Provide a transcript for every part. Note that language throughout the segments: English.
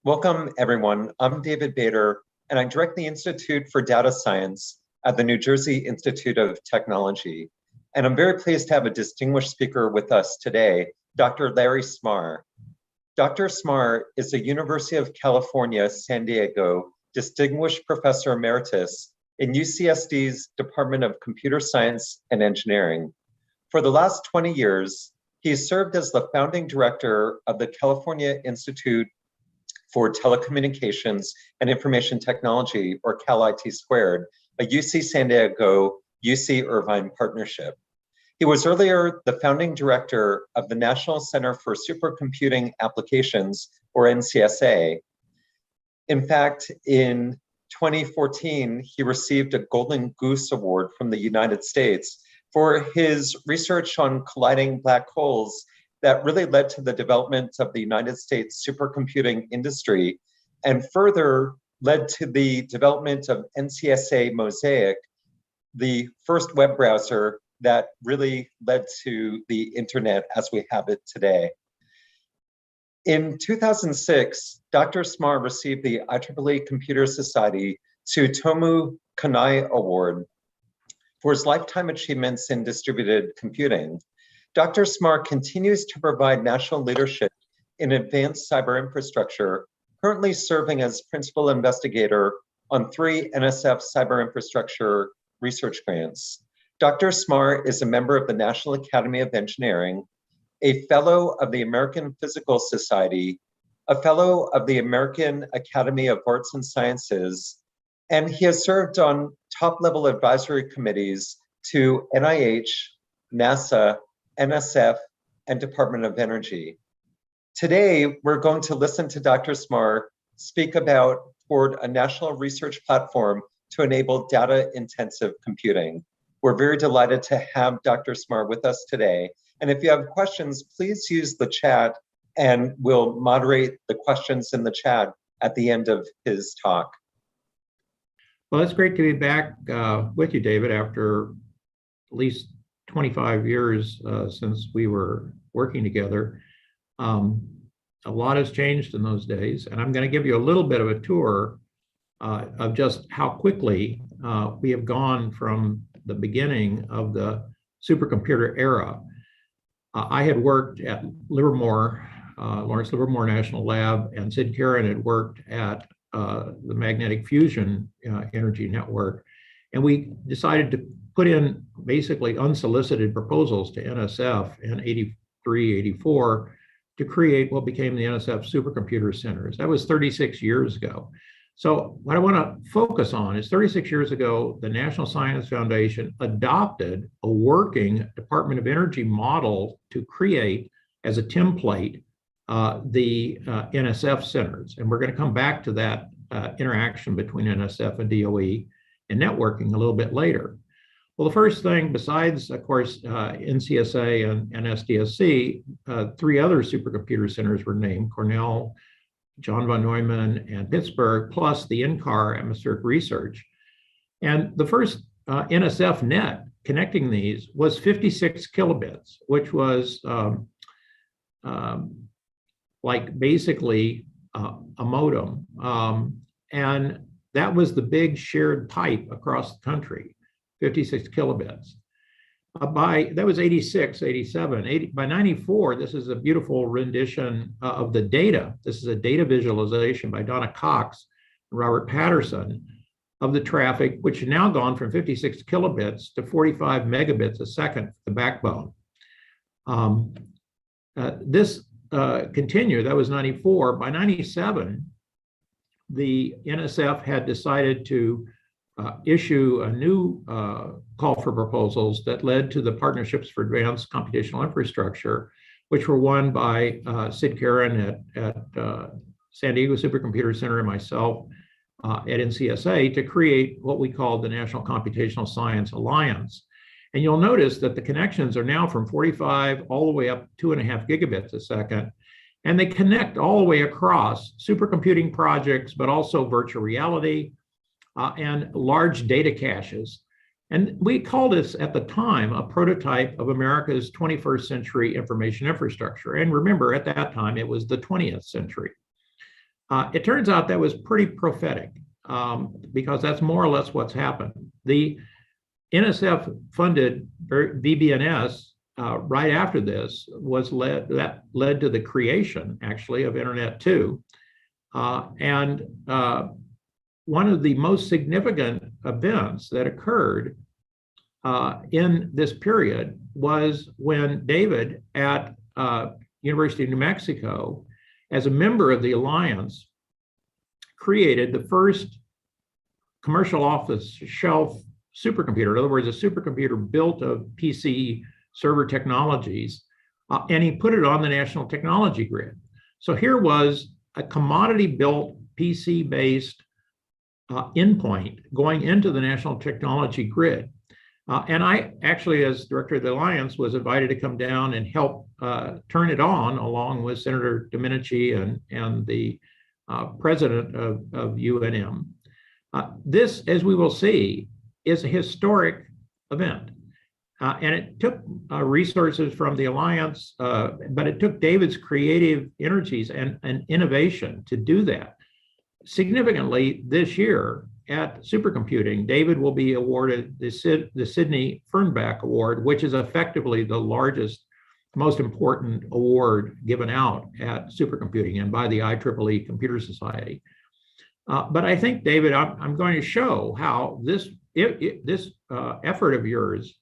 Welcome, everyone. I'm David Bader, and I direct the Institute for Data Science at the New Jersey Institute of Technology. And I'm very pleased to have a distinguished speaker with us today, Dr. Larry Smarr. Dr. Smarr is a University of California, San Diego Distinguished Professor Emeritus in UCSD's Department of Computer Science and Engineering. For the last 20 years, he served as the founding director of the California Institute for Telecommunications and Information Technology, or CalIT Squared, a UC San Diego, UC Irvine partnership. He was earlier the founding director of the National Center for Supercomputing Applications, or NCSA. In fact, in 2014, he received a Golden Goose Award from the United States for his research on colliding black holes that really led to the development of the United States supercomputing industry and further led to the development of NCSA Mosaic, the first web browser that really led to the internet as we have it today. In 2006, Dr. Smarr received the IEEE Computer Society Tsutomu Kanai Award for his lifetime achievements in distributed computing. Dr. Smarr continues to provide national leadership in advanced cyber infrastructure, currently serving as principal investigator on 3 NSF cyber infrastructure research grants. Dr. Smarr is a member of the National Academy of Engineering, a fellow of the American Physical Society, a fellow of the American Academy of Arts and Sciences, and he has served on top-level advisory committees to NIH, NASA, NSF, and Department of Energy. Today, we're going to listen to Dr. Smarr speak about toward a national research platform to enable data-intensive computing. We're very delighted to have Dr. Smarr with us today. And if you have questions, please use the chat and we'll moderate the questions in the chat at the end of his talk. Well, it's great to be back with you, David, after at least 25 years since we were working together. A lot has changed in those days, and I'm going to give you a little bit of a tour of just how quickly we have gone from the beginning of the supercomputer era. I had worked at Livermore, Lawrence Livermore National Lab, and Sid Karen had worked at the magnetic fusion energy network. And we decided to put in basically unsolicited proposals to NSF in 83, 84 to create what became the NSF supercomputer centers. That was 36 years ago. So what I want to focus on is 36 years ago, the National Science Foundation adopted a working Department of Energy model to create as a template the NSF centers. And we're going to come back to that interaction between NSF and DOE and networking a little bit later. Well, the first thing, besides, of course, NCSA and SDSC, 3 other supercomputer centers were named: Cornell, John von Neumann, and Pittsburgh, plus the NCAR atmospheric research. And the first NSF net connecting these was 56 kilobits, which was like basically a modem. And that was the big shared pipe across the country, 56 kilobits. That was 86, 87. By 94, this is a beautiful rendition of the data. This is a data visualization by Donna Cox and Robert Patterson of the traffic, which has now gone from 56 kilobits to 45 megabits a second, the backbone. This continued, that was 94. By 97, the NSF had decided to issue a new call for proposals that led to the Partnerships for Advanced Computational Infrastructure, which were won by Sid Karen at San Diego Supercomputer Center and myself at NCSA to create what we called the National Computational Science Alliance. And you'll notice that the connections are now from 45 all the way up 2.5 gigabits a second. And they connect all the way across supercomputing projects, but also virtual reality and large data caches. And we called this at the time a prototype of America's 21st century information infrastructure. And remember, at that time, it was the 20th century. It turns out that was pretty prophetic, because that's more or less what's happened. The NSF funded VBNS right after this led to the creation, actually, of Internet 2. And one of the most significant events that occurred in this period was when David at University of New Mexico, as a member of the Alliance, created the first commercial off-the-shelf supercomputer. In other words, a supercomputer built of PC server technologies, and he put it on the national technology grid. So here was a commodity-built PC-based endpoint going into the national technology grid. And I actually, as director of the Alliance, was invited to come down and help turn it on, along with Senator Domenici and the president of UNM. This, as we will see, is a historic event. And it took resources from the Alliance, but it took David's creative energies and innovation to do that. Significantly, this year at supercomputing, David will be awarded the Sidney Fernbach Award, which is effectively the largest, most important award given out at supercomputing and by the IEEE Computer Society. But I think, David, I'm going to show how this effort of yours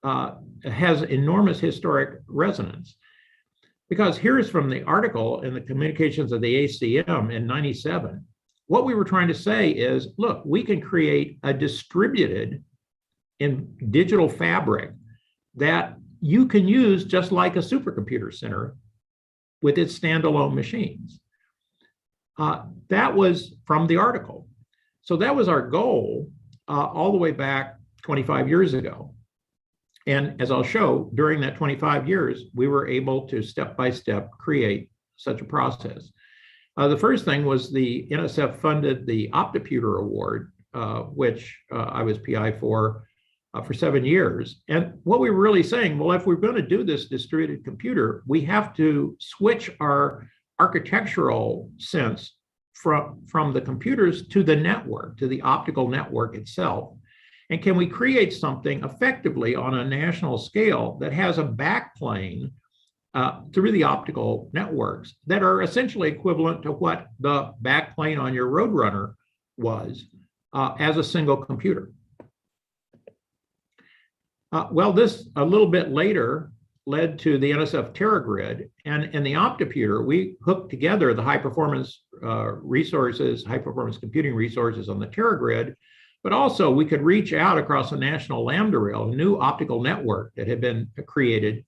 has enormous historic resonance. Because here's from the article in the Communications of the ACM in '97. What we were trying to say is, look, we can create a distributed in digital fabric that you can use just like a supercomputer center with its standalone machines. That was from the article. So that was our goal all the way back 25 years ago. And as I'll show, during that 25 years, we were able to step-by-step create such a process. The first thing was the NSF funded the OptiPuter Award, which I was PI for 7 years. And what we were really saying, well, if we're going to do this distributed computer, we have to switch our architectural sense from the computers to the network, to the optical network itself. And can we create something effectively on a national scale that has a backplane through the optical networks that are essentially equivalent to what the backplane on your Roadrunner was as a single computer? Well, this a little bit later led to the NSF TerraGrid, and in the OptiPuter, we hooked together the high-performance resources, high-performance computing resources on the TerraGrid, but also we could reach out across a national lambda rail, a new optical network that had been created,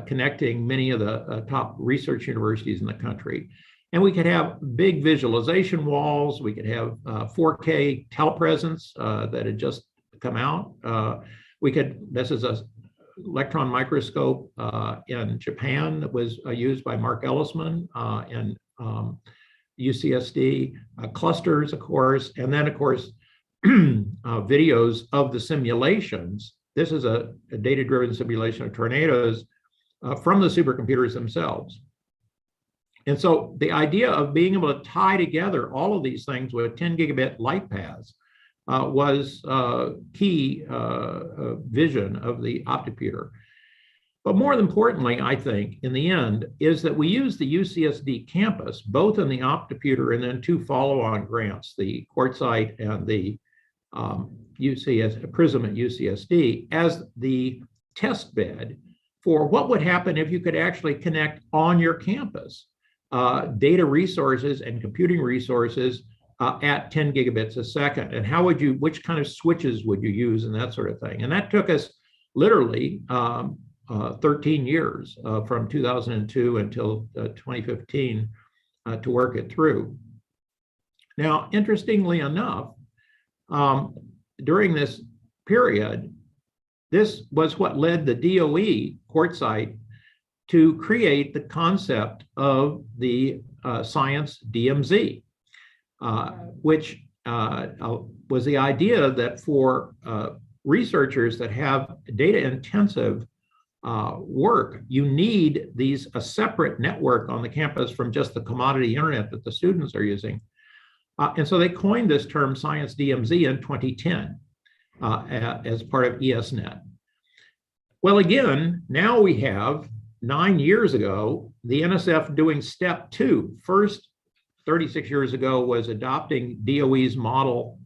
connecting many of the top research universities in the country. And we could have big visualization walls. We could have 4K telepresence that had just come out. This is a electron microscope in Japan that was used by Mark Ellisman in UCSD, clusters, of course, and then, of course, videos of the simulations. This is a data-driven simulation of tornadoes from the supercomputers themselves. And so the idea of being able to tie together all of these things with 10 gigabit light paths was a key vision of the OptiPuter. But more importantly, I think, in the end, is that we use the UCSD campus, both in the OptiPuter and then two follow-on grants, the Quartzite and the Prism at UCSD, as the test bed for what would happen if you could actually connect on your campus data resources and computing resources at 10 gigabits a second, and how would you, which kind of switches would you use, and that sort of thing. And that took us literally 13 years from 2002 until 2015 to work it through. Now, interestingly enough, during this period, this was what led the DOE Quartzite to create the concept of the science DMZ, which was the idea that for researchers that have data-intensive work, you need a separate network on the campus from just the commodity internet that the students are using. And so they coined this term Science DMZ in 2010 as part of ESNet. Well, again, now we have 9 years ago, the NSF doing step 2. First, 36 years ago, was adopting DOE's model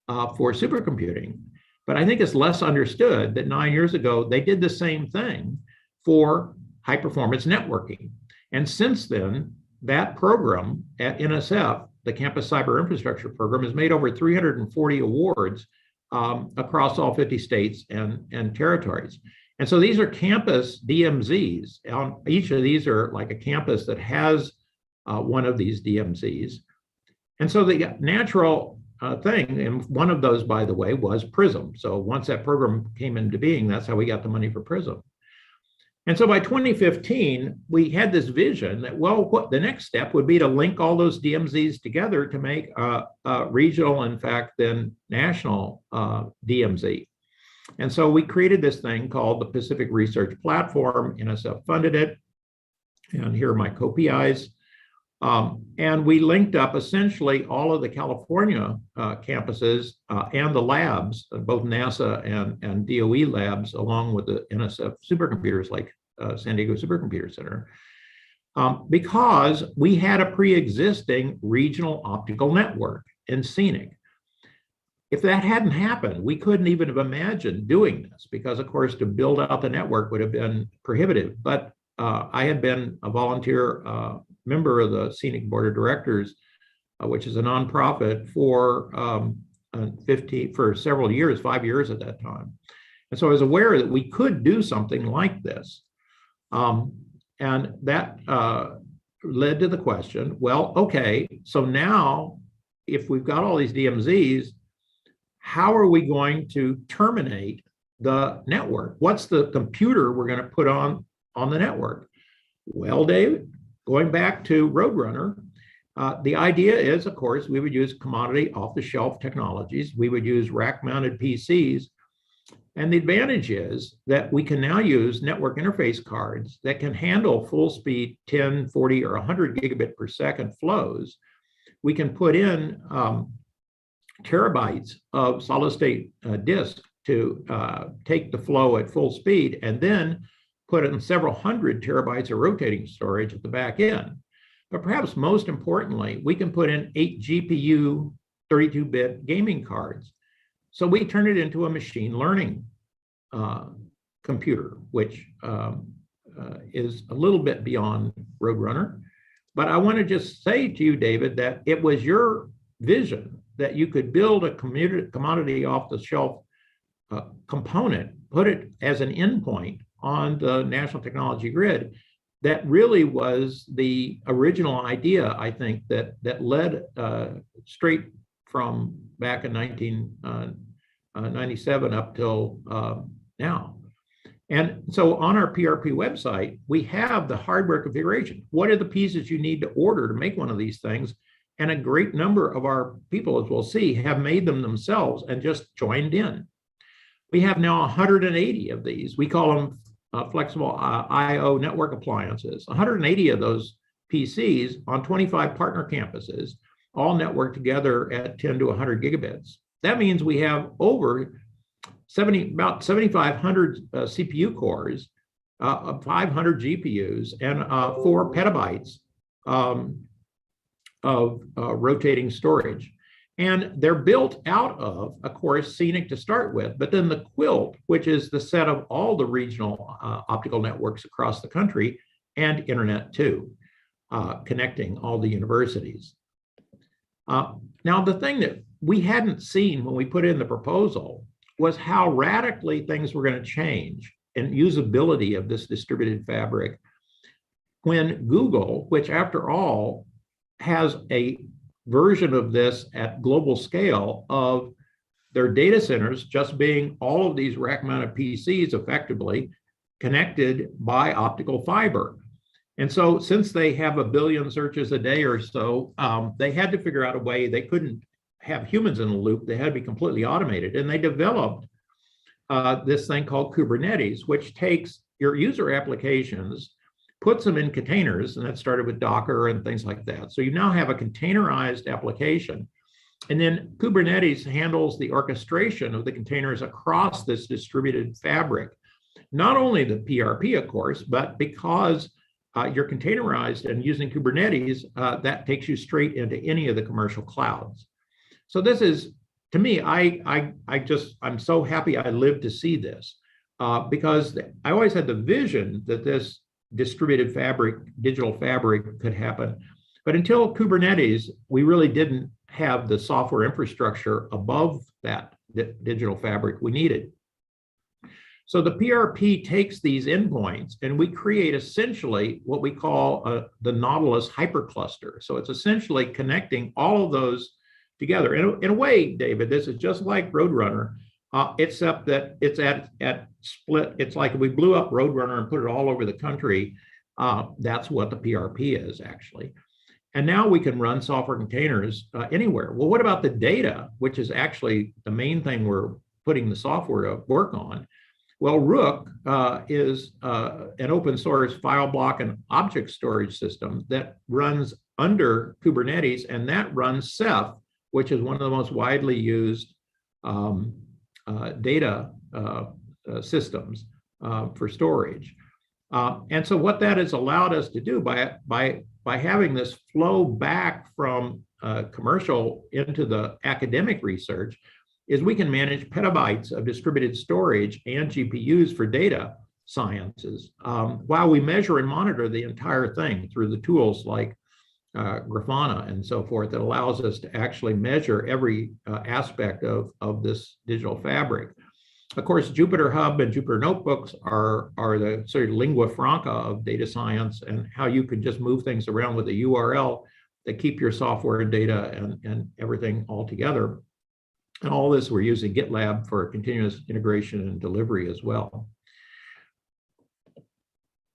for supercomputing. But I think it's less understood that 9 years ago, they did the same thing for high performance networking. And since then, that program at NSF, the Campus Cyberinfrastructure program, has made over 340 awards across all 50 states and territories. And so these are campus DMZs. Each of these are like a campus that has one of these DMZs. And so the natural thing, and one of those, by the way, was PRISM. So once that program came into being, that's how we got the money for PRISM. And so by 2015, we had this vision that, well, what the next step would be to link all those DMZs together to make a regional, in fact, then national DMZ. And so we created this thing called the Pacific Research Platform. NSF funded it. And here are my co-PIs. And we linked up essentially all of the California campuses and the labs, both NASA and DOE labs, along with the NSF supercomputers like San Diego Supercomputer Center, because we had a pre-existing regional optical network in Scenic. If that hadn't happened, we couldn't even have imagined doing this because, of course, to build out the network would have been prohibitive. But I had been a volunteer member of the Scenic Board of Directors, which is a nonprofit for several years, 5 years at that time. And so I was aware that we could do something like this. And that led to the question, well, okay, so now if we've got all these DMZs, how are we going to terminate the network? What's the computer we're going to put on the network? Well, David, going back to Roadrunner, the idea is, of course, we would use commodity off-the-shelf technologies. We would use rack-mounted PCs. And the advantage is that we can now use network interface cards that can handle full-speed 10, 40, or 100 gigabit per second flows. We can put in terabytes of solid-state disk to take the flow at full speed, and then put in several hundred terabytes of rotating storage at the back end. But perhaps most importantly, we can put in 8 GPU 32-bit gaming cards. So we turn it into a machine learning computer, which is a little bit beyond Roadrunner. But I want to just say to you, David, that it was your vision that you could build a commodity off-the-shelf component, put it as an endpoint on the national technology grid, that really was the original idea, I think, that led straight from back in 1997 up till now. And so on our PRP website, we have the hardware configuration. What are the pieces you need to order to make one of these things? And a great number of our people, as we'll see, have made them themselves and just joined in. We have now 180 of these. We call them flexible I/O network appliances. 180 of those PCs on 25 partner campuses, all networked together at 10 to 100 gigabits. That means we have over about 7,500 CPU cores, 500 GPUs, and 4 petabytes of rotating storage. And they're built out of course, Scenic to start with, but then the Quilt, which is the set of all the regional optical networks across the country, and internet too, connecting all the universities. Now, the thing that we hadn't seen when we put in the proposal was how radically things were going to change in usability of this distributed fabric when Google, which after all has a version of this at global scale of their data centers just being all of these rack-mounted PCs effectively connected by optical fiber. And so since they have 1 billion searches a day or so, they had to figure out a way. They couldn't have humans in the loop. They had to be completely automated. And they developed this thing called Kubernetes, which takes your user applications, puts them in containers, and that started with Docker and things like that. So you now have a containerized application. And then Kubernetes handles the orchestration of the containers across this distributed fabric. Not only the PRP, of course, but because you're containerized and using Kubernetes, that takes you straight into any of the commercial clouds. So this is, to me, I'm so happy I lived to see this because I always had the vision that this distributed fabric, digital fabric could happen. But until Kubernetes, we really didn't have the software infrastructure above that digital fabric we needed. So the PRP takes these endpoints and we create essentially what we call the Nautilus hypercluster. So it's essentially connecting all of those together. In a way, David, this is just like Roadrunner, except that it's at split. It's like if we blew up Roadrunner and put it all over the country, that's what the PRP is actually. And now we can run software containers anywhere. Well, what about the data, which is actually the main thing we're putting the software to work on? Well, Rook is an open source file block and object storage system that runs under Kubernetes, and that runs Ceph, which is one of the most widely used data systems for storage. And so what that has allowed us to do by having this flow back from commercial into the academic research is we can manage petabytes of distributed storage and GPUs for data sciences while we measure and monitor the entire thing through the tools like Grafana and so forth that allows us to actually measure every aspect of this digital fabric. Of course, Jupyter Hub and Jupyter Notebooks are the sort of lingua franca of data science and how you could just move things around with a URL that keep your software and data and everything all together. And all this, we're using GitLab for continuous integration and delivery as well.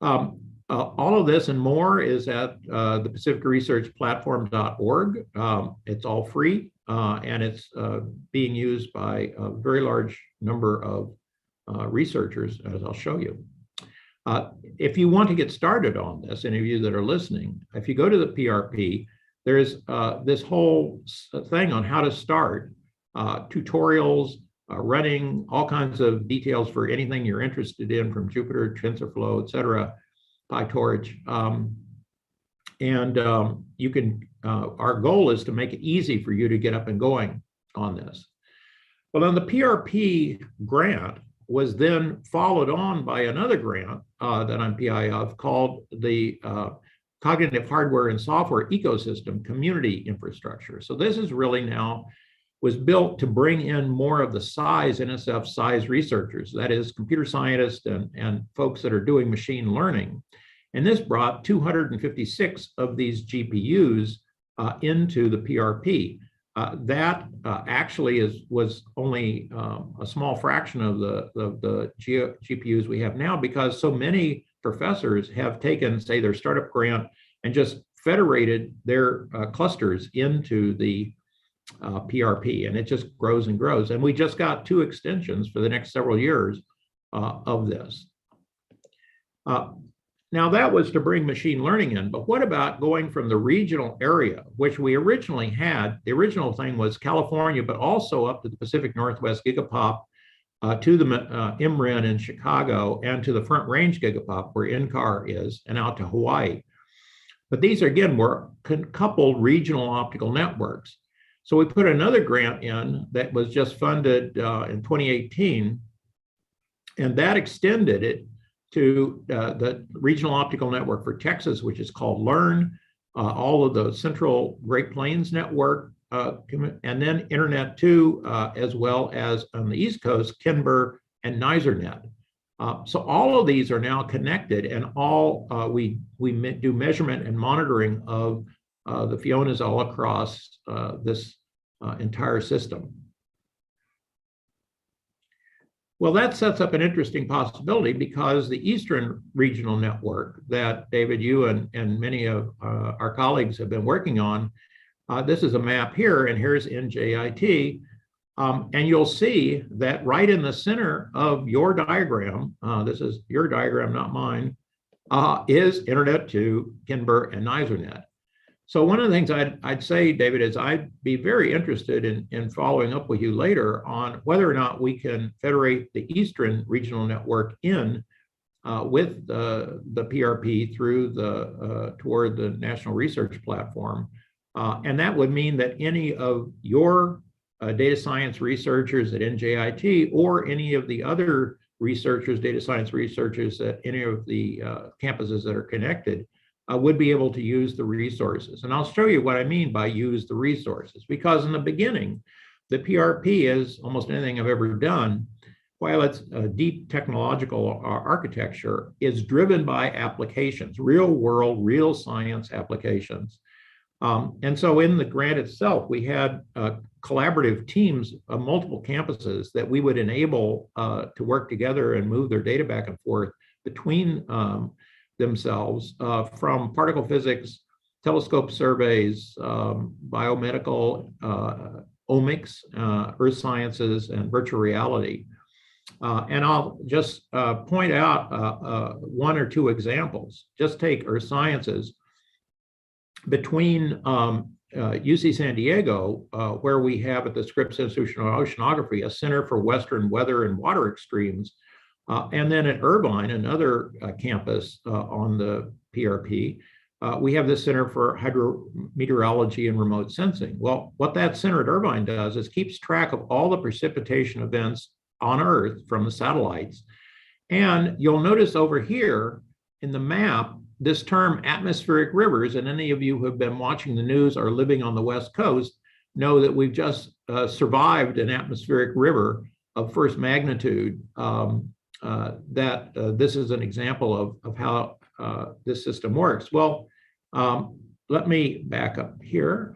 All of this and more is at the pacificresearchplatform.org. It's all free and it's being used by a very large number of researchers, as I'll show you. If you want to get started on this, any of you that are listening, if you go to the PRP, there's this whole thing on how to start, tutorials, running all kinds of details for anything you're interested in from Jupyter, TensorFlow, et cetera, PyTorch. You can, our goal is to make it easy for you to get up and going on this. Well, then the PRP grant was then followed on by another grant that I'm PI of called the Cognitive Hardware and Software Ecosystem Community Infrastructure. So this is really now was built to bring in more of the NSF size researchers, that is computer scientists and folks that are doing machine learning. And this brought 256 of these GPUs into the PRP. That actually was only a small fraction of the GPUs we have now because so many professors have taken, say, their startup grant and just federated their clusters into the PRP, and it just grows and grows. And we just got 2 extensions for the next several years of this. Now that was to bring machine learning in, but what about going from the regional area, which we originally had? The original thing was California, but also up to the Pacific Northwest Gigapop, to the MRIN in Chicago, and to the Front Range Gigapop where NCAR is, and out to Hawaii. But these, again, were coupled regional optical networks. So we put another grant in that was just funded in 2018, and that extended it to the Regional Optical Network for Texas, which is called LEARN, all of the Central Great Plains Network, and then Internet 2, as well as on the East Coast, Kinber and NISRNet. So all of these are now connected, and all we do measurement and monitoring of the Fionas all across this entire system. Well, that sets up an interesting possibility because the Eastern Regional Network that David, you and many of our colleagues have been working on, this is a map here, and here's NJIT. And you'll see that right in the center of your diagram, this is your diagram, not mine, is Internet 2, Kinber, and NYSERNet. So one of the things I'd say, David, is I'd be very interested in following up with you later on whether or not we can federate the Eastern Regional Network in with the PRP through toward the National Research Platform. And that would mean that any of your data science researchers at NJIT or any of the other researchers, data science researchers at any of the campuses that are connected would be able to use the resources. And I'll show you what I mean by use the resources, because in the beginning, the PRP, is almost anything I've ever done, while it's a deep technological architecture, is driven by applications, real world, real science applications. And so in the grant itself, we had collaborative teams of multiple campuses that we would enable to work together and move their data back and forth between themselves from particle physics, telescope surveys, biomedical, omics, earth sciences, and virtual reality. And I'll just point out one or two examples. Just take earth sciences. Between UC San Diego, where we have at the Scripps Institute of Oceanography, a Center for Western Weather and Water Extremes, and then at Irvine, another campus on the PRP, we have the Center for Hydrometeorology and Remote Sensing. Well, what that center at Irvine does is keeps track of all the precipitation events on Earth from the satellites. And you'll notice over here in the map, this term atmospheric rivers, and any of you who have been watching the news or living on the West Coast know that we've just survived an atmospheric river of first magnitude. This is an example of how this system works. Well, let me back up here.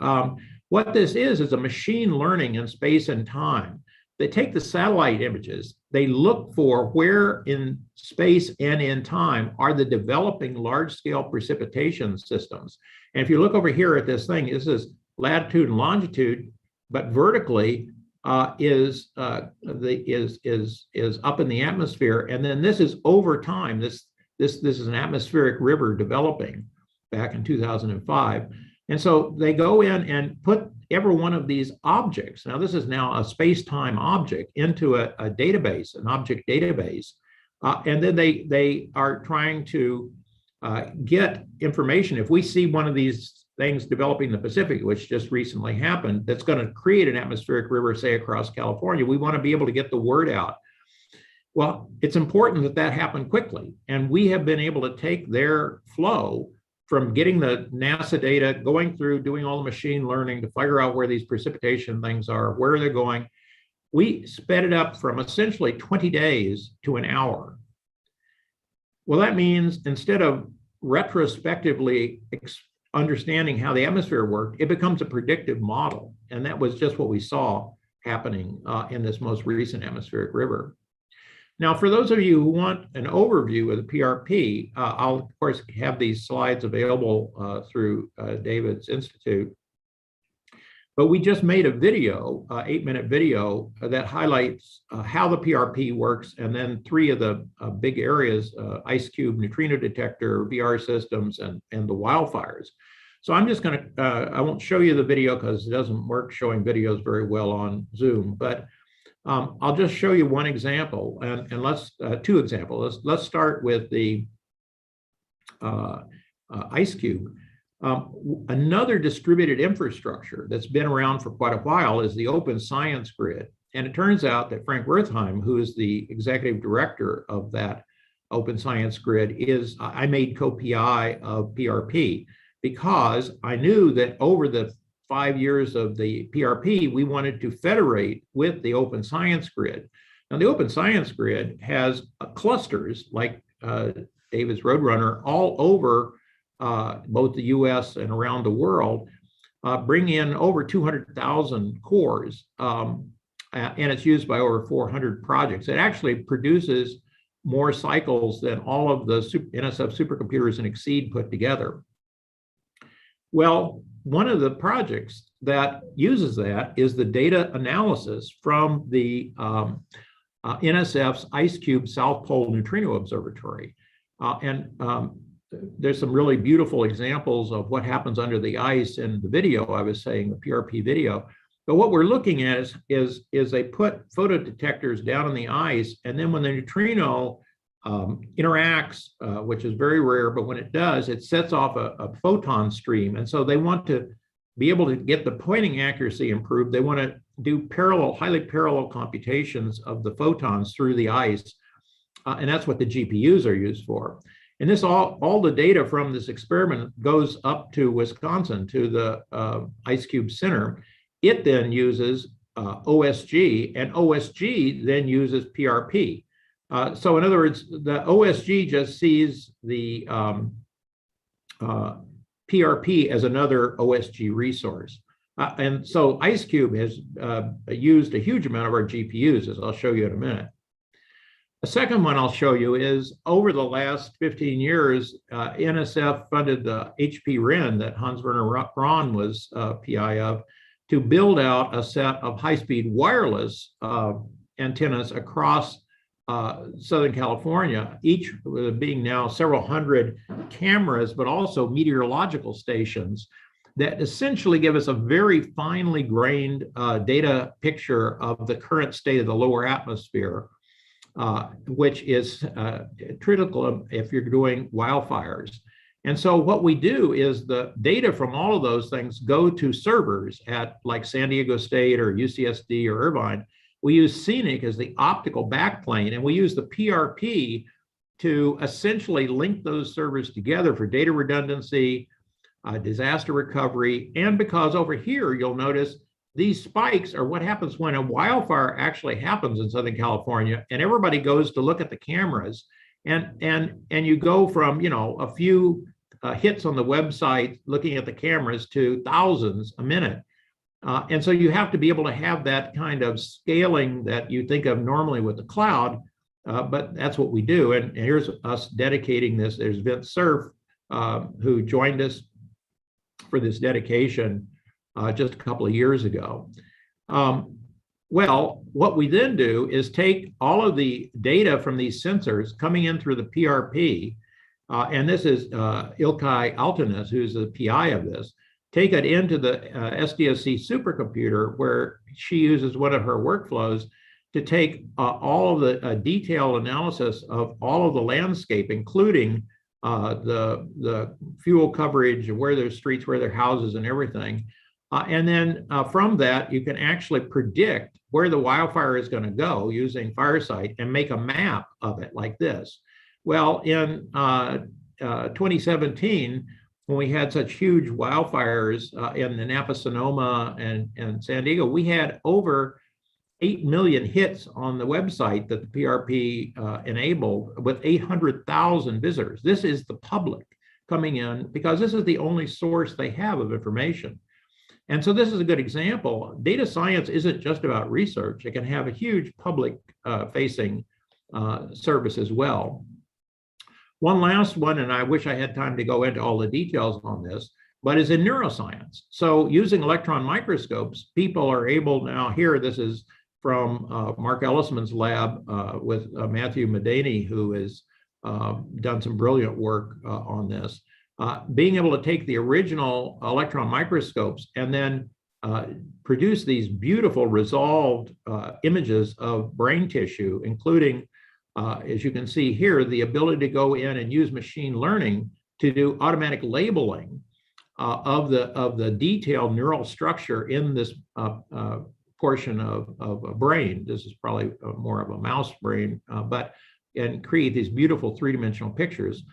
What this is a machine learning in space and time. They take the satellite images, they look for where in space and in time are the developing large-scale precipitation systems. And if you look over here at this thing, this is latitude and longitude, but vertically is up in the atmosphere. And then this is over time. This is an atmospheric river developing back in 2005. And so they go in and put every one of these objects, now this is now a space-time object, into a database, an object database. And then they are trying to get information. If we see one of these things developing in the Pacific, which just recently happened, that's going to create an atmospheric river, say, across California, we want to be able to get the word out. Well, it's important that that happen quickly. And we have been able to take their flow from getting the NASA data, going through, doing all the machine learning to figure out where these precipitation things are, where they're going. We sped it up from essentially 20 days to an hour. Well, that means instead of retrospectively understanding how the atmosphere worked, it becomes a predictive model. And that was just what we saw happening in this most recent atmospheric river. Now, for those of you who want an overview of the PRP, I'll, of course, have these slides available through David's Institute. But we just made a video, 8-minute video, that highlights how the PRP works, and then 3 of the big areas, IceCube, neutrino detector, VR systems, and the wildfires. So I'm just going to, I won't show you the video because it doesn't work showing videos very well on Zoom, but I'll just show you one example, and let's, 2 examples. Let's start with the IceCube. Another distributed infrastructure that's been around for quite a while is the Open Science Grid. And it turns out that Frank Wertheim, who is the executive director of that Open Science Grid, I made co-PI of PRP because I knew that over the 5 years of the PRP, we wanted to federate with the Open Science Grid. Now, the Open Science Grid has clusters like David's Roadrunner all over both the US and around the world, bring in over 200,000 cores, and it's used by over 400 projects. It actually produces more cycles than all of the NSF supercomputers and Exceed put together. Well, one of the projects that uses that is the data analysis from the NSF's IceCube South Pole Neutrino Observatory. There's some really beautiful examples of what happens under the ice in the video I was saying, the PRP video. But what we're looking at is they put photodetectors down in the ice, and then when the neutrino interacts, which is very rare, but when it does, it sets off a photon stream. And so they want to be able to get the pointing accuracy improved. They want to do highly parallel computations of the photons through the ice. And that's what the GPUs are used for. And this all the data from this experiment goes up to Wisconsin to the IceCube Center. It then uses OSG, and OSG then uses PRP. So in other words, the OSG just sees the PRP as another OSG resource. And so IceCube has used a huge amount of our GPUs, as I'll show you in a minute. The second one I'll show you is over the last 15 years, NSF funded the HP RIN that Hans-Werner Braun was PI of to build out a set of high-speed wireless antennas across Southern California, each being now several hundred cameras, but also meteorological stations that essentially give us a very finely grained data picture of the current state of the lower atmosphere, which is critical if you're doing wildfires. And so what we do is the data from all of those things go to servers at like San Diego State or UCSD or Irvine. We use Scenic as the optical backplane, and we use the PRP to essentially link those servers together for data redundancy, disaster recovery, and because over here, you'll notice these spikes are what happens when a wildfire actually happens in Southern California, and everybody goes to look at the cameras, and you go from, you know, a few hits on the website looking at the cameras to thousands a minute. And so you have to be able to have that kind of scaling that you think of normally with the cloud, but that's what we do. And here's us dedicating this. There's Vince Cerf, who joined us for this dedication just a couple of years ago. Well, what we then do is take all of the data from these sensors coming in through the PRP, and this is Ilkay Altanis, who's the PI of this, take it into the SDSC supercomputer, where she uses one of her workflows to take all of the detailed analysis of all of the landscape, including the fuel coverage and where there's streets, where there are houses and everything. And then from that, you can actually predict where the wildfire is going to go using Firesight and make a map of it like this. Well, in 2017, when we had such huge wildfires in the Napa Sonoma and San Diego, we had over 8 million hits on the website that the PRP enabled with 800,000 visitors. This is the public coming in because this is the only source they have of information. And so this is a good example. Data science isn't just about research. It can have a huge public facing service as well. One last one, and I wish I had time to go into all the details on this, but is in neuroscience. So using electron microscopes, people are able now, here, this is from Mark Ellisman's lab with Matthew Medani, who has done some brilliant work on this. Being able to take the original electron microscopes and then produce these beautiful resolved images of brain tissue, including, as you can see here, the ability to go in and use machine learning to do automatic labeling of the detailed neural structure in this portion of a brain. This is probably more of a mouse brain, and create these beautiful three-dimensional pictures.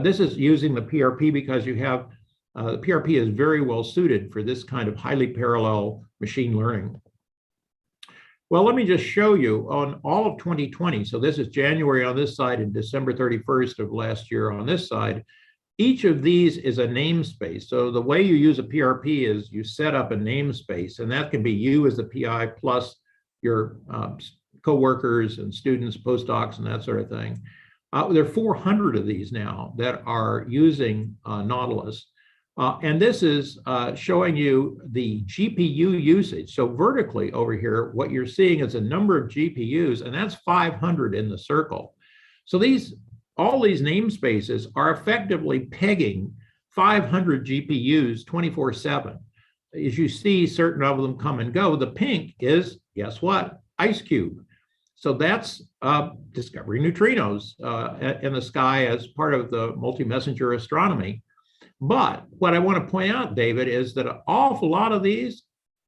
This is using the PRP because you have, the PRP is very well suited for this kind of highly parallel machine learning. Well, let me just show you on all of 2020. So this is January on this side and December 31st of last year on this side. Each of these is a namespace. So the way you use a PRP is you set up a namespace, and that can be you as the PI plus your coworkers and students, postdocs, and that sort of thing. There are 400 of these now that are using Nautilus. And this is showing you the GPU usage. So vertically over here, what you're seeing is a number of GPUs, and that's 500 in the circle. So all these namespaces are effectively pegging 500 GPUs 24/7. As you see, certain of them come and go. The pink is, guess what? Ice cube. So that's discovering neutrinos in the sky as part of the multi-messenger astronomy. But what I want to point out, David, is that an awful lot of these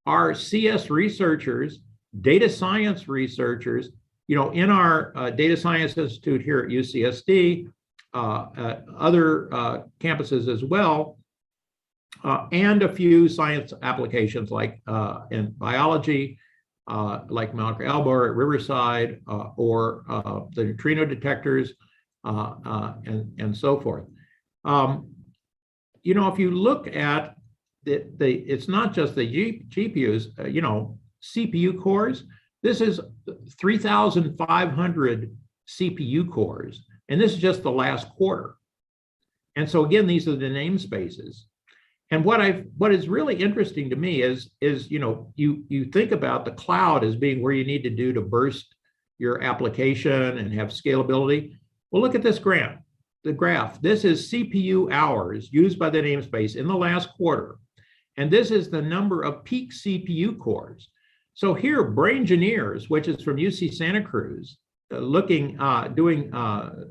are CS researchers, data science researchers, in our Data Science Institute here at UCSD, other campuses as well, and a few science applications like in biology, like Mount Elbar at Riverside, or the neutrino detectors, and so forth. If you look at it's not just the GPUs, CPU cores. This is 3,500 CPU cores, and this is just the last quarter. And so again, these are the namespaces. And what is really interesting to me is you think about the cloud as being where you need to do to burst your application and have scalability. Well, look at this graph. The graph. This is CPU hours used by the namespace in the last quarter. And this is the number of peak CPU cores. So here, Braingineers, which is from UC Santa Cruz, doing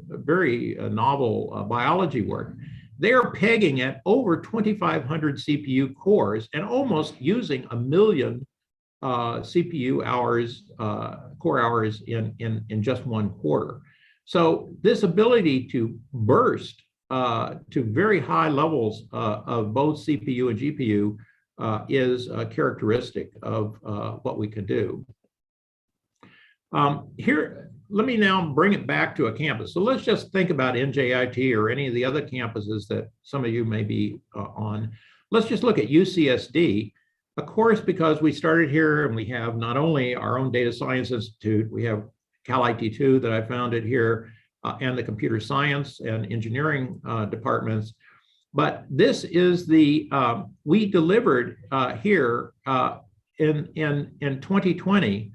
very novel biology work, they're pegging at over 2,500 CPU cores and almost using 1 million CPU hours, core hours in just one quarter. So this ability to burst to very high levels of both CPU and GPU is a characteristic of what we can do. Here, let me now bring it back to a campus. So let's just think about NJIT or any of the other campuses that some of you may be on. Let's just look at UCSD. Of course, because we started here and we have not only our own Data Science Institute, we have Cal IT2 that I founded here, and the computer science and engineering departments. But this is we delivered here in 2020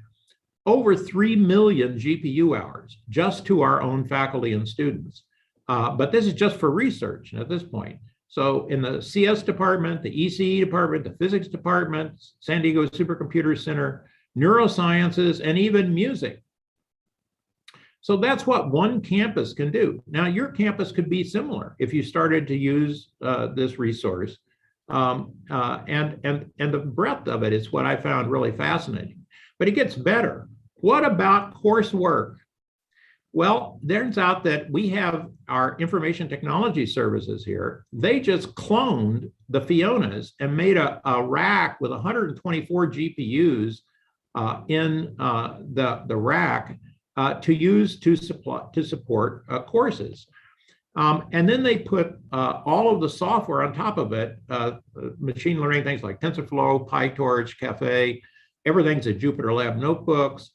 over 3 million GPU hours just to our own faculty and students. But this is just for research at this point. So in the CS department, the ECE department, the physics department, San Diego Supercomputer Center, neurosciences, and even music. So that's what one campus can do. Now, your campus could be similar if you started to use this resource. And the breadth of it is what I found really fascinating. But it gets better. What about coursework? Well, turns out that we have our information technology services here. They just cloned the Fionas and made a rack with 124 GPUs in the rack to use to support courses. And then they put all of the software on top of it, machine learning things like TensorFlow, PyTorch, Caffe, everything's at Jupyter Lab notebooks.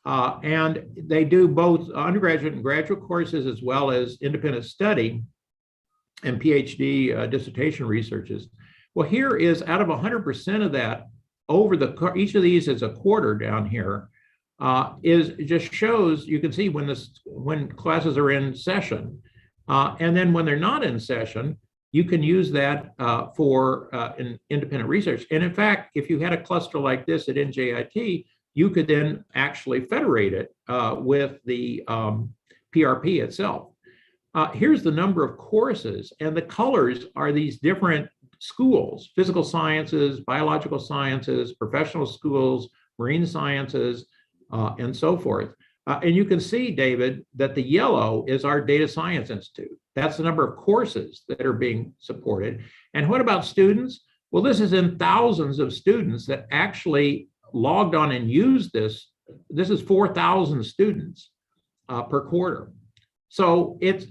And they do both undergraduate and graduate courses, as well as independent study and Ph.D. Dissertation researches. Well, here is out of 100% of that, each of these is a quarter down here, it just shows, you can see when classes are in session. And then when they're not in session, you can use that for independent research. And in fact, if you had a cluster like this at NJIT, you could then actually federate it with the PRP itself. Here's the number of courses, and the colors are these different schools: physical sciences, biological sciences, professional schools, marine sciences, and so forth. And you can see, David, that the yellow is our Data Science Institute. That's the number of courses that are being supported. And what about students? Well, this is in thousands of students that actually logged on and used this. This is 4,000 students per quarter. So it's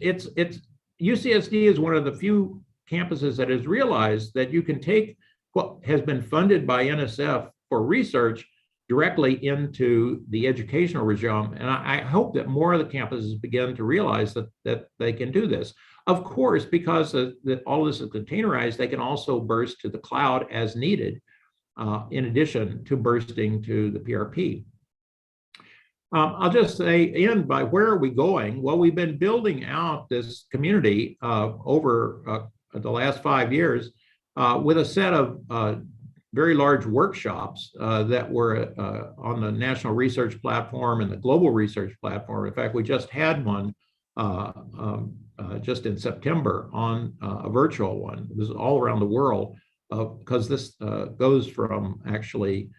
UCSD is one of the few campuses that has realized that you can take what has been funded by NSF for research directly into the educational regime. And I hope that more of the campuses begin to realize that they can do this. Of course, because all this is containerized, they can also burst to the cloud as needed, in addition to bursting to the PRP. I'll just end by where are we going? Well, we've been building out this community over the last 5 years with a set of very large workshops that were on the National Research Platform and the Global Research Platform. In fact, we just had one just in September on a virtual one. It was all around the world because this goes from actually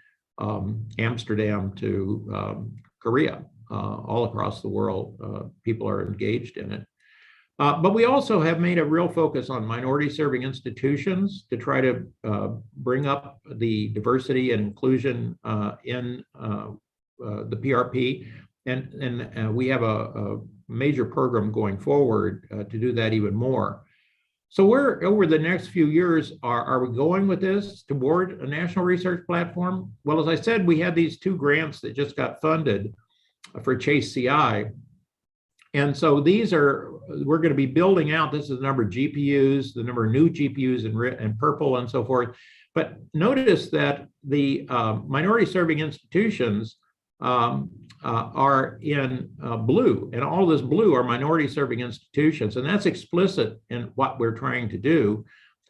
Amsterdam to Korea, all across the world. People are engaged in it. But we also have made a real focus on minority serving institutions to try to bring up the diversity and inclusion in the PRP. And we have a major program going forward to do that even more. So where over the next few years are we going with this toward a national research platform? Well, as I said, we had these 2 grants that just got funded for Chase CI. And so we're going to be building out, this is the number of GPUs, the number of new GPUs in purple and so forth. But notice that the minority serving institutions are in blue, and all this blue are minority serving institutions, and that's explicit in what we're trying to do.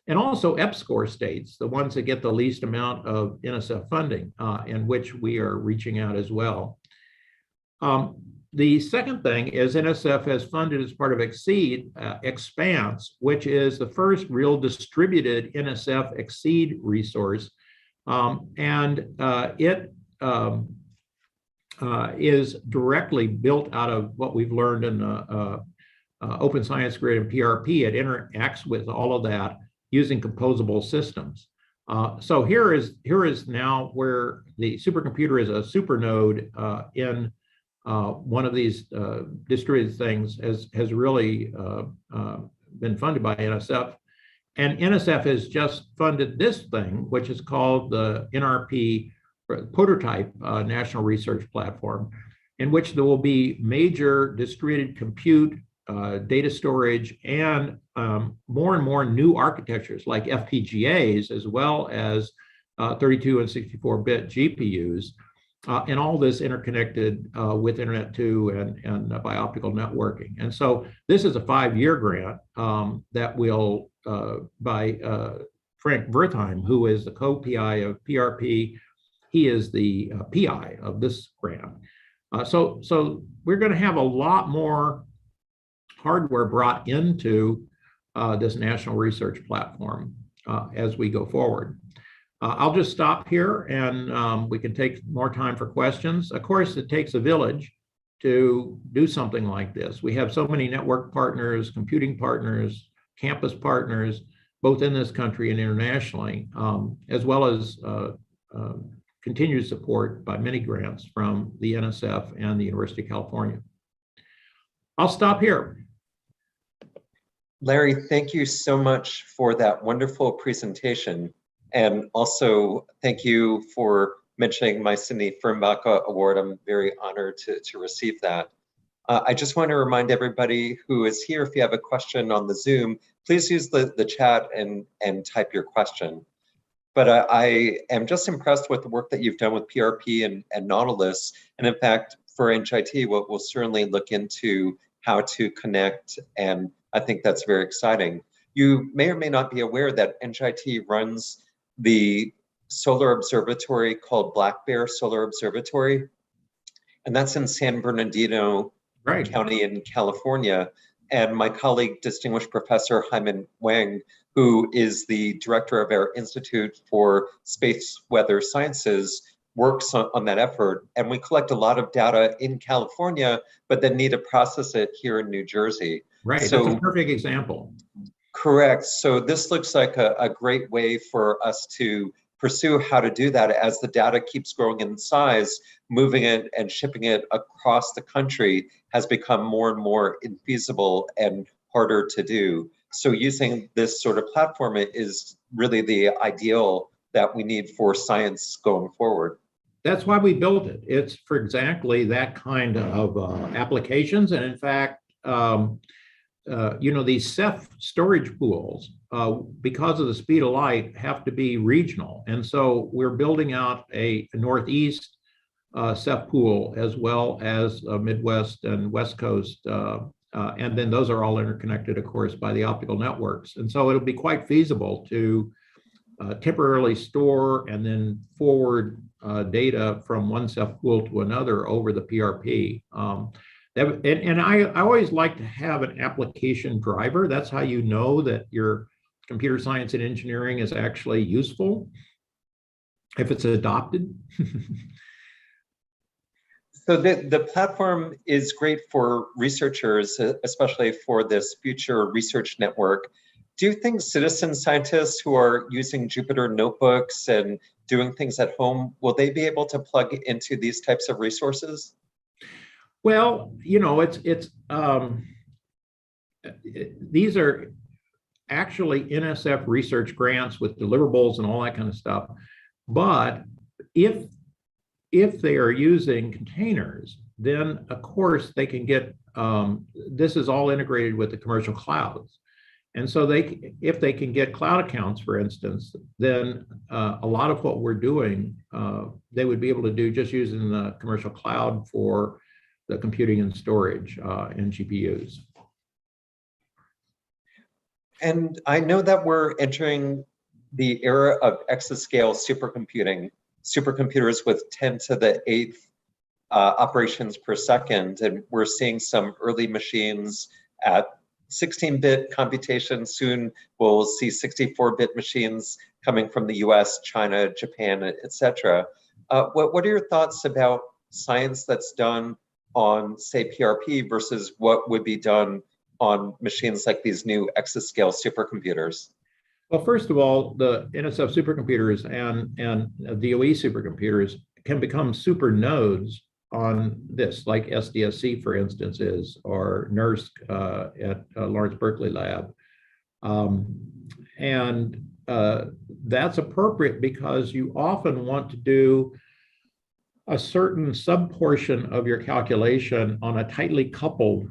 And also EPSCoR states, the ones that get the least amount of NSF funding, in which we are reaching out as well. The second thing is NSF has funded as part of Exceed Expanse, which is the first real distributed NSF Exceed resource. It is directly built out of what we've learned in Open Science Grid and PRP. It interacts with all of that using composable systems. So here is now where the supercomputer is a supernode in one of these distributed things has really been funded by NSF. And NSF has just funded this thing, which is called the NRP prototype National Research Platform, in which there will be major distributed compute, data storage, and more and more new architectures like FPGAs, as well as 32 and 64-bit GPUs. And all this interconnected with Internet 2 and by optical networking. And so this is a 5-year grant that will, by Frank Wertheim, who is the co-PI of PRP. He is the PI of this grant. So we're going to have a lot more hardware brought into this national research platform as we go forward. I'll just stop here, and we can take more time for questions. Of course, it takes a village to do something like this. We have so many network partners, computing partners, campus partners, both in this country and internationally, as well as continued support by many grants from the NSF and the University of California. I'll stop here. Larry, thank you so much for that wonderful presentation. And also, thank you for mentioning my Sidney Firnbacher Award. I'm very honored to receive that. I just want to remind everybody who is here, if you have a question on the Zoom, please use the chat and type your question. But I am just impressed with the work that you've done with PRP and Nautilus. And in fact, for NJIT, we'll certainly look into how to connect. And I think that's very exciting. You may or may not be aware that NJIT runs the solar observatory called Black Bear Solar Observatory. And that's in San Bernardino County in California. And my colleague, distinguished Professor Hyman Wang, who is the director of our Institute for Space Weather Sciences, works on that effort. And we collect a lot of data in California, but then need to process it here in New Jersey. Right, so, that's a perfect example. Correct. So this looks like a great way for us to pursue how to do that as the data keeps growing in size. Moving it and shipping it across the country has become more and more infeasible and harder to do. So using this sort of platform is really the ideal that we need for science going forward. that's why we built it. It's for exactly that kind of applications. And in fact, these Ceph storage pools, because of the speed of light, have to be regional. And so we're building out a Northeast Ceph pool as well as Midwest and West Coast. And then those are all interconnected, of course, by the optical networks. And so it'll be quite feasible to temporarily store and then forward data from one Ceph pool to another over the PRP. I always like to have an application driver. That's how you know that your computer science and engineering is actually useful, if it's adopted. So the platform is great for researchers, especially for this future research network. Do you think citizen scientists who are using Jupyter notebooks and doing things at home, will they be able to plug into these types of resources? Well, these are actually NSF research grants with deliverables and all that kind of stuff. But if they are using containers, then of course they can get, this is all integrated with the commercial clouds. And so if they can get cloud accounts, for instance, then a lot of what we're doing, they would be able to do just using the commercial cloud for the computing and storage and GPUs. And I know that we're entering the era of exascale supercomputing, supercomputers with 10 to the 8th operations per second. And we're seeing some early machines at 16-bit computation. Soon we'll see 64-bit machines coming from the US, China, Japan, etc. What are your thoughts about science that's done on, say, PRP versus what would be done on machines like these new exascale supercomputers? Well, first of all, the NSF supercomputers and DOE supercomputers can become super nodes on this, like SDSC, for instance, is, or NERSC at Lawrence Berkeley Lab. That's appropriate because you often want to do a certain subportion of your calculation on a tightly coupled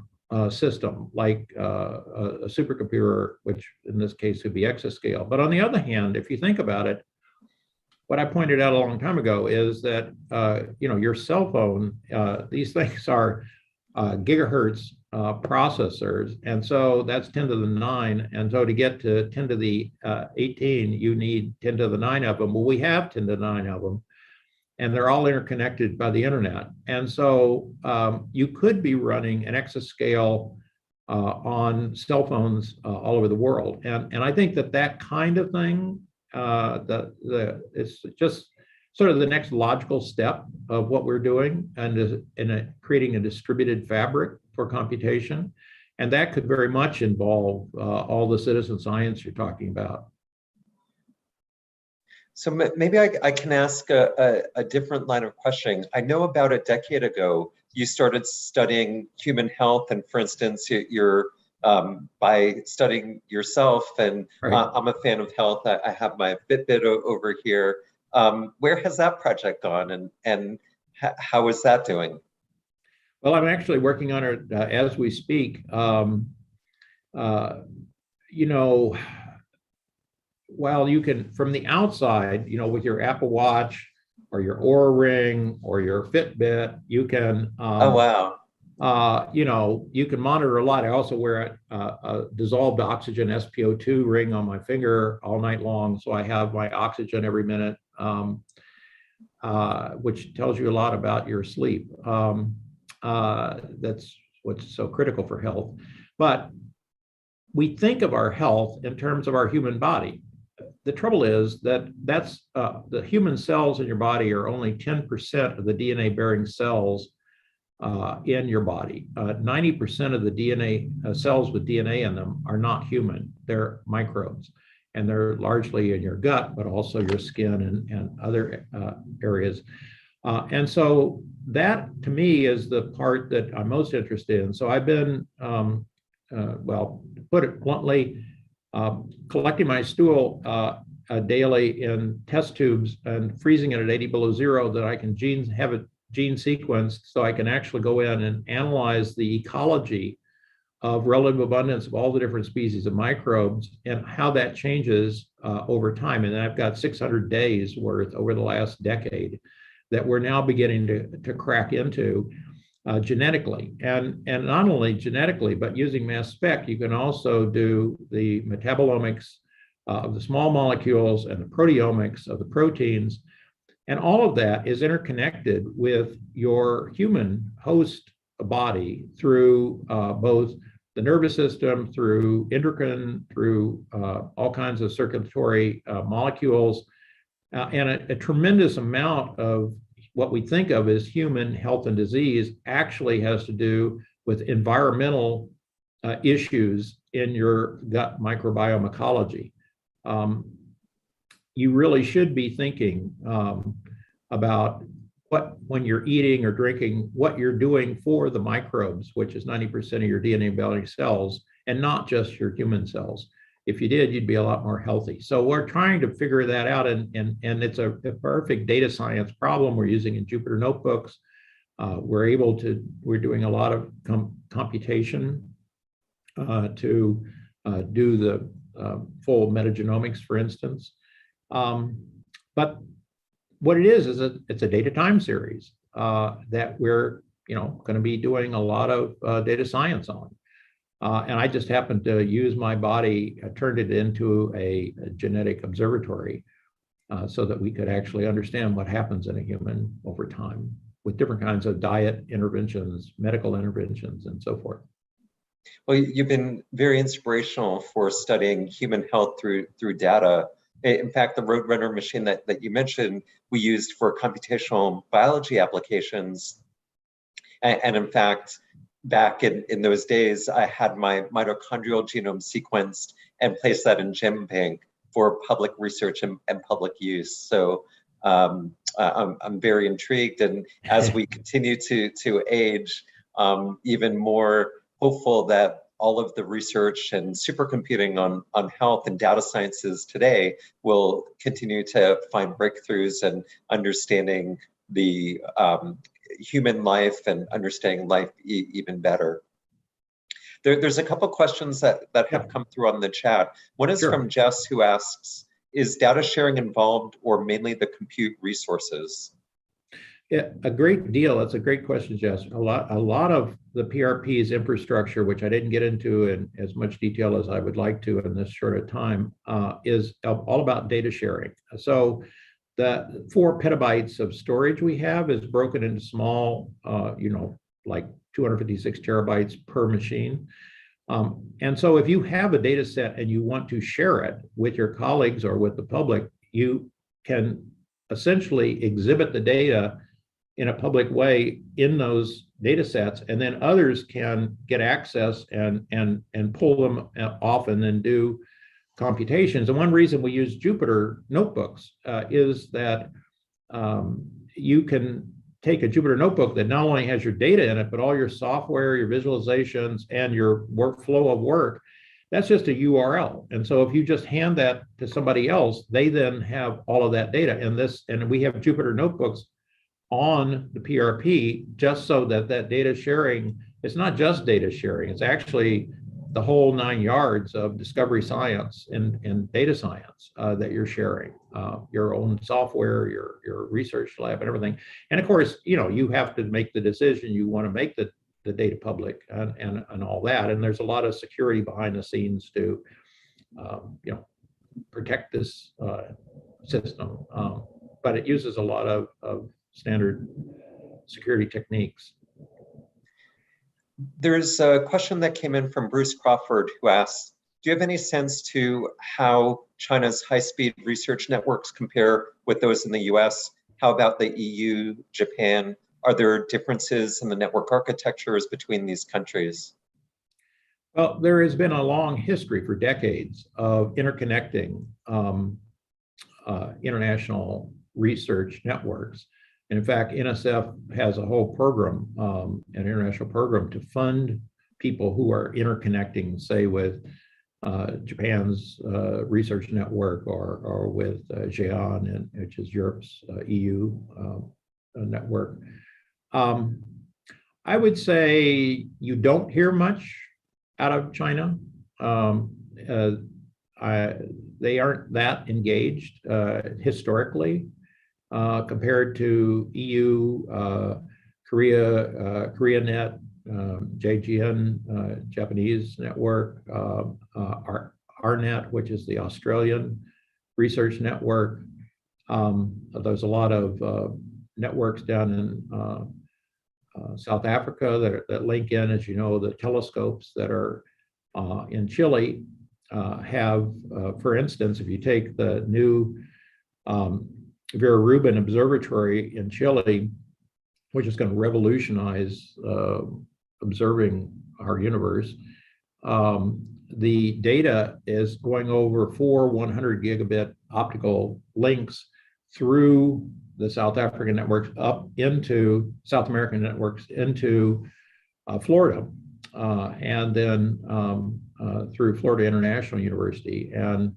system, like a supercomputer, which in this case would be exascale. But on the other hand, if you think about it, what I pointed out a long time ago is that your cell phone, these things are gigahertz processors, and so that's 10 to the 9. And so to get to 10 to the 18, you need 10 to the 9 of them. Well, we have 10 to the 9 of them, and they're all interconnected by the internet. And so you could be running an exascale on cell phones all over the world. And I think that kind of thing, it's just sort of the next logical step of what we're doing, and creating a distributed fabric for computation. And that could very much involve all the citizen science you're talking about. So maybe I can ask a different line of questioning. I know about a decade ago, you started studying human health, and for instance, you're by studying yourself, and right. I'm a fan of health. I have my Fitbit over here. Where has that project gone, and how is that doing? Well, I'm actually working on it as we speak. While you can, from the outside, with your Apple Watch or your Oura Ring or your Fitbit, you can, oh, wow. You can monitor a lot. I also wear a dissolved oxygen SpO2 ring on my finger all night long. So I have my oxygen every minute, which tells you a lot about your sleep. That's what's so critical for health. But we think of our health in terms of our human body. The trouble is that the human cells in your body are only 10% of the DNA bearing cells in your body. 90% of the DNA cells with DNA in them are not human. They're microbes, and they're largely in your gut, but also your skin and other areas. And so that, to me, is the part that I'm most interested in. So I've been, well, to put it bluntly, collecting my stool daily in test tubes and freezing it at 80 below zero, that I can have a gene sequenced, so I can actually go in and analyze the ecology of relative abundance of all the different species of microbes and how that changes over time. And I've got 600 days worth over the last decade that we're now beginning to crack into genetically. And not only genetically, but using mass spec, you can also do the metabolomics of the small molecules and the proteomics of the proteins. And all of that is interconnected with your human host body through both the nervous system, through endocrine, through all kinds of circulatory molecules, and a tremendous amount of what we think of as human health and disease actually has to do with environmental issues in your gut microbiome ecology. You really should be thinking about when you're eating or drinking, what you're doing for the microbes, which is 90% of your DNA building cells, and not just your human cells. If you did, you'd be a lot more healthy. So we're trying to figure that out, and it's a perfect data science problem. We're using in Jupyter notebooks. We're doing a lot of computation to do the full metagenomics, for instance. But what it is it's a data time series that we're going to be doing a lot of data science on. And I just happened to use my body, turned it into a genetic observatory so that we could actually understand what happens in a human over time with different kinds of diet interventions, medical interventions, and so forth. Well, you've been very inspirational for studying human health through data. In fact, the Roadrunner machine that you mentioned, we used for computational biology applications. And in fact, back in those days, I had my mitochondrial genome sequenced and placed that in GenBank for public research and public use. So I'm very intrigued. And as we continue to age, even more hopeful that all of the research and supercomputing on health and data sciences today will continue to find breakthroughs and understanding the human life and understanding life even better. There's a couple questions that have come through on the chat. One is from Jess, who asks, is data sharing involved or mainly the compute resources? Yeah, a great deal. That's a great question, Jess. A lot of the PRP's infrastructure, which I didn't get into in as much detail as I would like to in this short a time, is all about data sharing. So the 4 petabytes of storage we have is broken into small, like 256 terabytes per machine. And so if you have a data set and you want to share it with your colleagues or with the public, you can essentially exhibit the data in a public way in those data sets, and then others can get access and pull them off and then do computations. And one reason we use Jupyter notebooks is that you can take a Jupyter notebook that not only has your data in it, but all your software, your visualizations, and your workflow of work. That's just a URL. And so if you just hand that to somebody else, they then have all of that data. And we have Jupyter notebooks on the PRP just so that data sharing, it's not just data sharing, it's actually the whole 9 yards of discovery science and data science that you're sharing, your own software, your research lab and everything. And of course, you have to make the decision, you want to make the data public and all that. And there's a lot of security behind the scenes to, protect this system. But it uses a lot of standard security techniques. There's a question that came in from Bruce Crawford, who asks, do you have any sense to how China's high-speed research networks compare with those in the US? How about the EU, Japan? Are there differences in the network architectures between these countries? Well, there has been a long history for decades of interconnecting international research networks. And in fact, NSF has a whole program, an international program to fund people who are interconnecting, say, with Japan's research network, or with JEAN, which is Europe's EU network. I would say you don't hear much out of China. They aren't that engaged historically compared to EU, KoreaNet, JGN, Japanese network, RNet, which is the Australian research network. There's a lot of networks down in South Africa that link in, as you know, the telescopes that are in Chile have, for instance, if you take the new Vera Rubin Observatory in Chile, which is going to revolutionize observing our universe, the data is going over 4 100 gigabit optical links through the South African networks up into South American networks into Florida, and then through Florida International University, and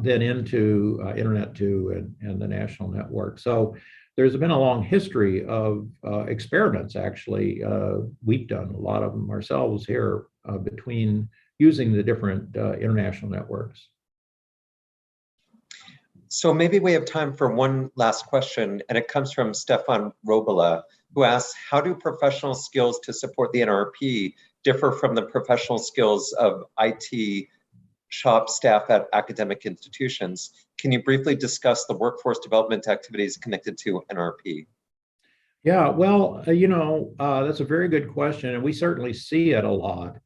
then into Internet 2 and the national network. So there's been a long history of experiments, actually. We've done a lot of them ourselves here between using the different international networks. So maybe we have time for one last question, and it comes from Stefan Robola, who asks, how do professional skills to support the NRP differ from the professional skills of IT shop staff at academic institutions? Can you briefly discuss the workforce development activities connected to NRP? Yeah, well, that's a very good question, and we certainly see it a lot.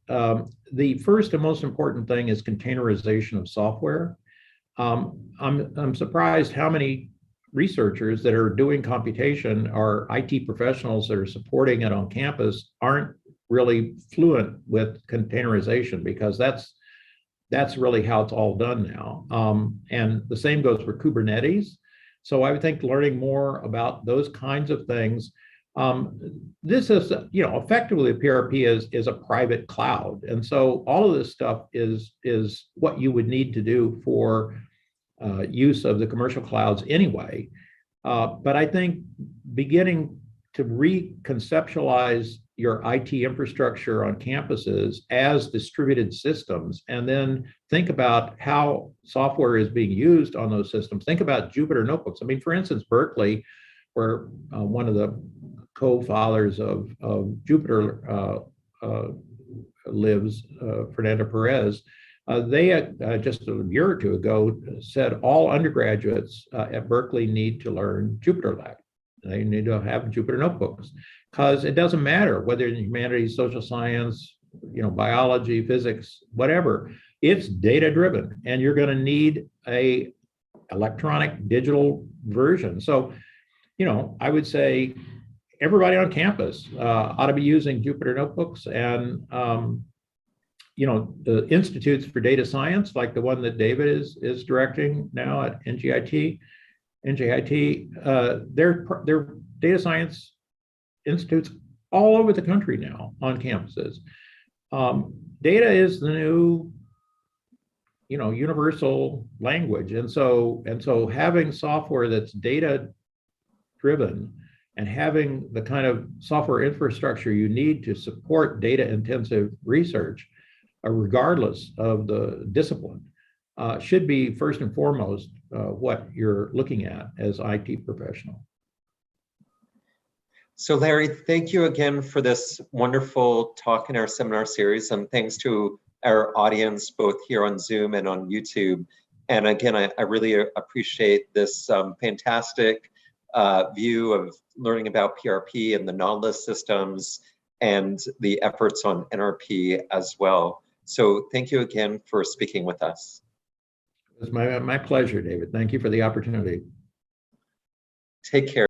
The first and most important thing is containerization of software. I'm surprised how many researchers that are doing computation or IT professionals that are supporting it on campus aren't really fluent with containerization, because that's really how it's all done now. And the same goes for Kubernetes. So I would think learning more about those kinds of things. This is, effectively the PRP is a private cloud. And so all of this stuff is what you would need to do for use of the commercial clouds anyway. But I think beginning to reconceptualize your IT infrastructure on campuses as distributed systems, and then think about how software is being used on those systems. Think about Jupyter notebooks. I mean, for instance, Berkeley, where one of the co-fathers of Jupyter lives, Fernando Perez, they just a year or two ago said all undergraduates at Berkeley need to learn Jupyter Lab. They need to have Jupyter notebooks, because it doesn't matter whether in humanities, social science, biology, physics, whatever. It's data driven, and you're going to need a electronic digital version. So, I would say everybody on campus ought to be using Jupyter notebooks, and the institutes for data science, like the one that David is directing now at NJIT, they're data science institutes all over the country now on campuses. Data is the new, universal language, and so having software that's data driven and having the kind of software infrastructure you need to support data intensive research, regardless of the discipline, should be first and foremost what you're looking at as IT professional. So Larry, thank you again for this wonderful talk in our seminar series, and thanks to our audience both here on Zoom and on YouTube. And again, I really appreciate this fantastic view of learning about PRP and the Nautilus systems and the efforts on NRP as well. So thank you again for speaking with us. It's my pleasure, David. Thank you for the opportunity. Take care.